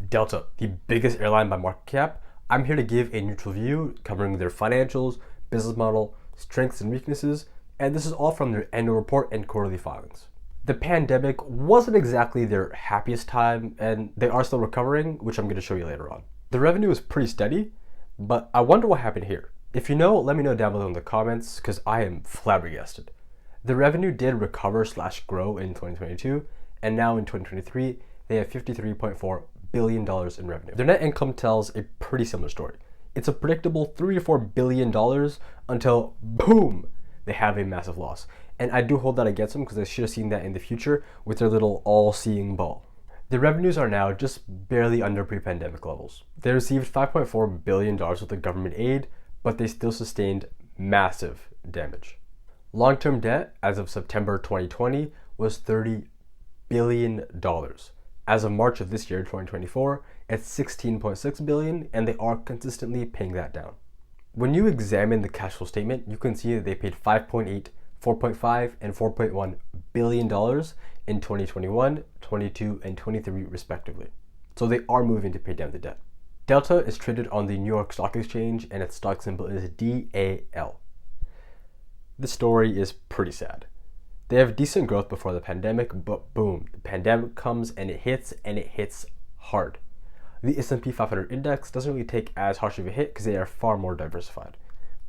Delta, the biggest airline by market cap, I'm here to give a neutral view covering their financials, business model, strengths and weaknesses, and this is all from their annual report and quarterly filings. The pandemic wasn't exactly their happiest time, and they are still recovering, which I'm going to show you later on. The revenue is pretty steady, but I wonder what happened here. If you know, let me know down below in the comments, because I am flabbergasted. The revenue did recover/grow in 2022, and now in 2023, they have $53.4 billion in revenue. Their net income tells a pretty similar story. It's a predictable $3 to $4 billion until, boom, they have a massive loss. And I do hold that against them because I should have seen that in the future with their little all-seeing ball. The revenues are now just barely under pre-pandemic levels. They received $5.4 billion worth of government aid, but they still sustained massive damage. Long-term debt as of September 2020 was $30 billion. As of March of this year, 2024, it's $16.6 billion, and they are consistently paying that down. When you examine the cash flow statement, you can see that they paid 5.8, 4.5, and 4.1 billion dollars in 2021, 22, and 23 respectively. So they are moving to pay down the debt. Delta is traded on the New York Stock Exchange, and its stock symbol is DAL. This story is pretty sad. They have decent growth before the pandemic, but boom, the pandemic comes and it hits hard. The S&P 500 index doesn't really take as harsh of a hit because they are far more diversified.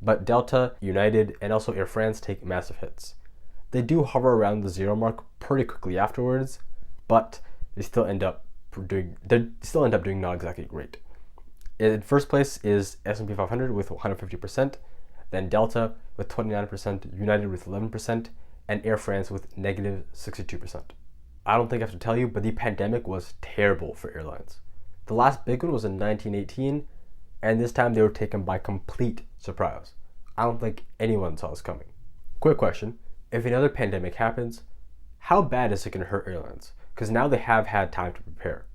But Delta, United, and also Air France take massive hits. They do hover around the zero mark pretty quickly afterwards, but they still end up doing not exactly great. In first place is S&P 500 with 150%, then Delta with 29%, United with 11%, and Air France with negative 62%. I don't think I have to tell you, but the pandemic was terrible for airlines. The last big one was in 1918, and this time they were taken by complete surprise. I don't think anyone saw this coming. Quick question, if another pandemic happens, how bad is it going to hurt airlines? Because now they have had time to prepare.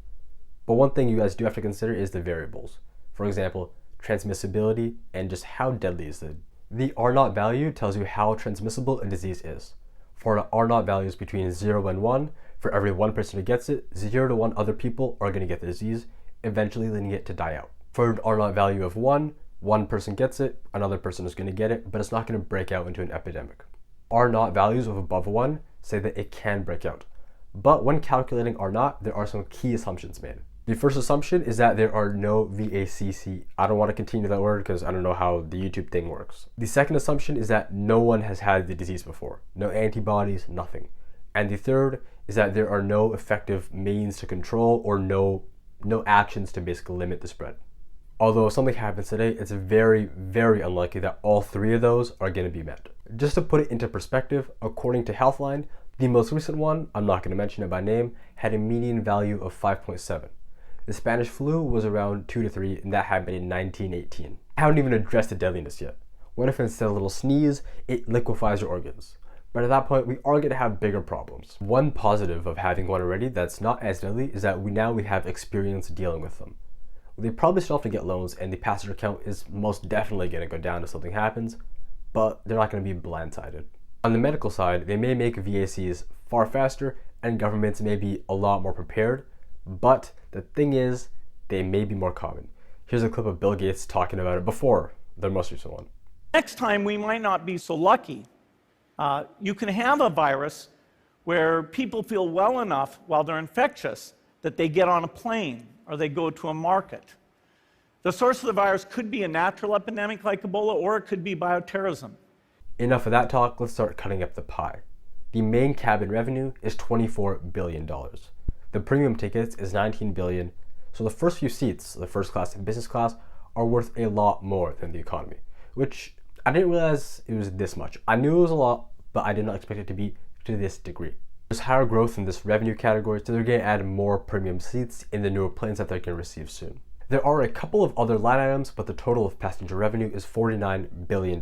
But one thing you guys do have to consider is the variables. For example, transmissibility and just how deadly is it. The R0 value tells you how transmissible a disease is. For the R0 values between 0 and 1, for every one person who gets it, 0 to 1 other people are going to get the disease, eventually leading it to die out. For an R0 value of 1, one person gets it, another person is going to get it, but it's not going to break out into an epidemic. R0 values of above 1 say that it can break out. But when calculating R0, there are some key assumptions made. The first assumption is that there are no VACC. I don't want to continue that word because I don't know how the YouTube thing works. The second assumption is that no one has had the disease before. No antibodies, nothing. And the third is that there are no effective means to control or no actions to basically limit the spread. Although if something happens today, it's very, very unlikely that all three of those are going to be met. Just to put it into perspective, according to Healthline, the most recent one, I'm not going to mention it by name, had a median value of 5.7. The Spanish flu was around 2 to 3, and that happened in 1918. I haven't even addressed the deadliness yet. What if instead of a little sneeze, it liquefies your organs? But at that point, we are going to have bigger problems. One positive of having one already that's not as deadly is that we have experience dealing with them. They probably still have to get loans, and the passenger count is most definitely going to go down if something happens, but they're not going to be blindsided. On the medical side, they may make VACs far faster, and governments may be a lot more prepared, but the thing is, they may be more common. Here's a clip of Bill Gates talking about it before the most recent one. Next time, we might not be so lucky. You can have a virus where people feel well enough while they're infectious that they get on a plane or they go to a market. The source of the virus could be a natural epidemic like Ebola, or it could be bioterrorism. Enough of that talk, let's start cutting up the pie. The main cabin revenue is $24 billion. The premium tickets is $19 billion, so the first few seats, the first class and business class, are worth a lot more than the economy, which I didn't realize it was this much. I knew it was a lot, but I did not expect it to be to this degree. There's higher growth in this revenue category, so they're going to add more premium seats in the newer planes that they're going to receive soon. There are a couple of other line items, but the total of passenger revenue is $49 billion.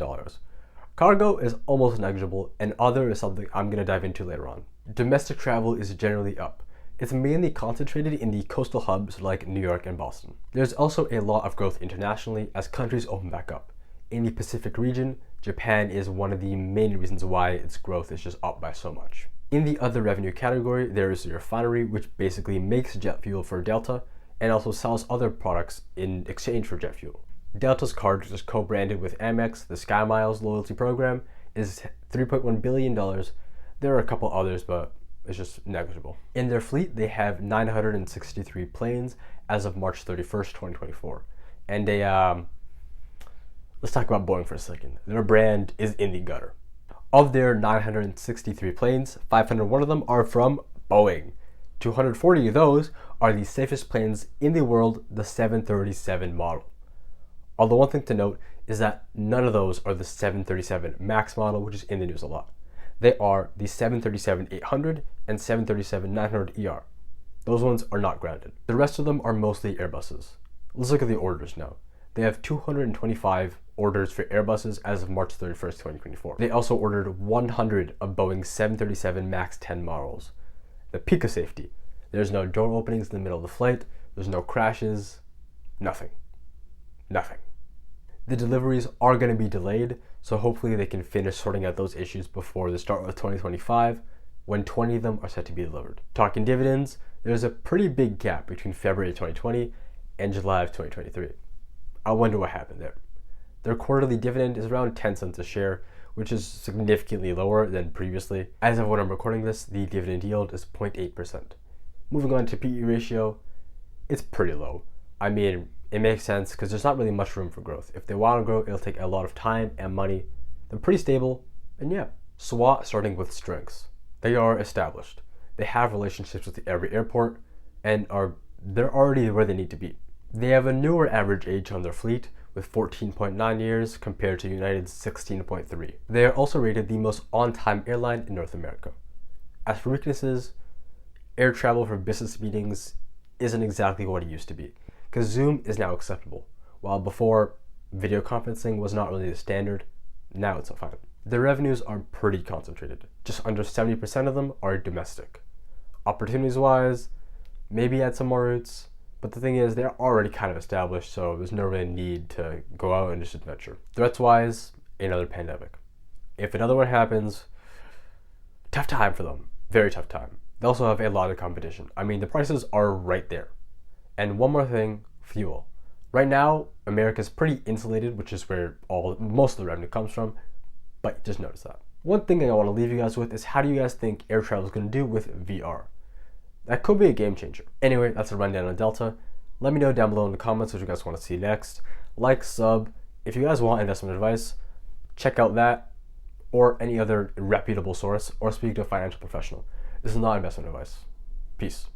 Cargo is almost negligible, and other is something I'm going to dive into later on. Domestic travel is generally up. It's mainly concentrated in the coastal hubs like New York and Boston. There's also a lot of growth internationally as countries open back up. In the Pacific region, Japan is one of the main reasons why its growth is just up by so much. In the other revenue category, there is the refinery, which basically makes jet fuel for Delta, and also sells other products in exchange for jet fuel. Delta's card, which is co-branded with Amex, the Sky Miles loyalty program, is $3.1 billion. There are a couple others, but it's just negligible. In their fleet, they have 963 planes as of March 31st, 2024. And let's talk about Boeing for a second. Their brand is in the gutter. Of their 963 planes, 501 of them are from Boeing. 240 of those are the safest planes in the world, the 737 model. Although one thing to note is that none of those are the 737 MAX model, which is in the news a lot. They are the 737-800 and 737-900ER. Those ones are not grounded. The rest of them are mostly Airbuses. Let's look at the orders now. They have 225 orders for Airbuses as of March 31st, 2024. They also ordered 100 of Boeing's 737 MAX 10 models. The peak of safety. There's no door openings in the middle of the flight. There's no crashes. Nothing. The deliveries are going to be delayed, so hopefully they can finish sorting out those issues before the start of 2025, when 20 of them are set to be delivered. Talking dividends, there's a pretty big gap between February 2020 and July of 2023. I wonder what happened there. Their quarterly dividend is around 10 cents a share, which is significantly lower than previously. As of when I'm recording this, the dividend yield is 0.8%. Moving on to PE ratio, it's pretty low. I mean, it makes sense because there's not really much room for growth. If they want to grow, it'll take a lot of time and money. They're pretty stable, and yeah. SWOT, starting with strengths. They are established. They have relationships with every airport, and they're already where they need to be. They have a newer average age on their fleet, with 14.9 years compared to United's 16.3. They are also rated the most on-time airline in North America. As for weaknesses, air travel for business meetings isn't exactly what it used to be, because Zoom is now acceptable, while before video conferencing was not really the standard. Now it's fine. Their revenues are pretty concentrated. Just under 70% of them are domestic. Opportunities-wise, maybe add some more routes, but the thing is, they're already kind of established, so there's no real need to go out and just adventure. Threats-wise, another pandemic. If another one happens, tough time for them. Very tough time. They also have a lot of competition. I mean, the prices are right there. And one more thing, fuel. Right now, America's pretty insulated, which is where most of the revenue comes from, but just notice that. One thing I want to leave you guys with is, how do you guys think air travel is going to do with VR? That could be a game changer. Anyway, that's a rundown on Delta. Let me know down below in the comments what you guys want to see next. Like, sub. If you guys want investment advice, check out that or any other reputable source, or speak to a financial professional. This is not investment advice. Peace.